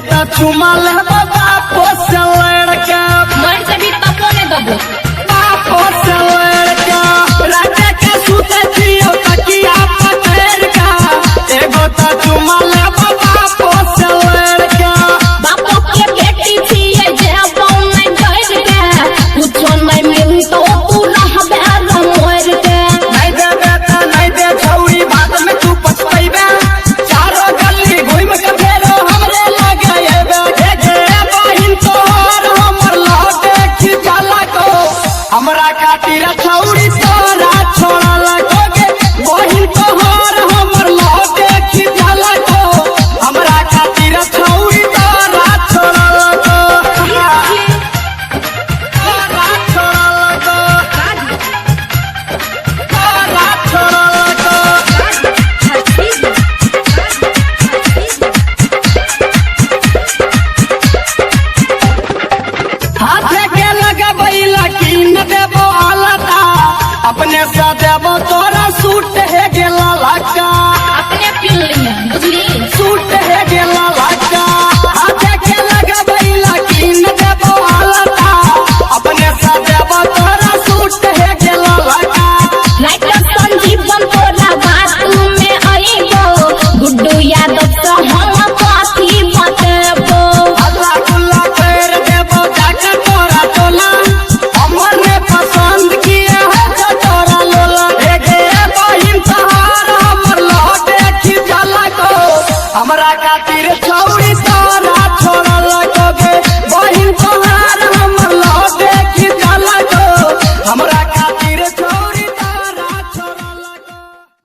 तो चुमा ले बापो से लड़का मन से भी तपो ने दबो बापो से लड़का राजा के सूते जियो तकिया पकड़ का एगो तो चुमा ले बापो से लड़का बापो के बेटी थी ये जे अपन नहीं डर के कुछो नहीं मिली तो तू रहबे मोर के नहीं देबे त नहीं दे छौरी बाद में तू पछताइबे चारों गली घूम के फेरो हमरे लगे एबे के बहिन तोहर हमर लौटे खिचाला को हमरा खातिर छौरी तोरा छोड़ा लगोगे बहिन तोहर हमर लौटे खिचाला को हमरा खातिर छौरी तोरा छोड़ा लगो तोरा छोड़ा लगो तोरा छोड़ा लगो हाथे के लगबैला कीन देबो अलता अपने से देबो तोरा सूट है गेला लगा अपने पिल्ली बुझली सूट है गेला लगा हाथे के लगबैला कीन देबो अलता अपने से देबो तोरा सूट है गेला लगा राइटर संजीवन तोरा बात में आईबो गुड्डू यादव से हम काफी बतेबो अल्लाह गुल्ला कर देबो जाकर तोरा टोला हमर ने पसंद किया है तो तोरा लोला गे बहिन तोहार हमर लौटे खिचला को हमरा खातिर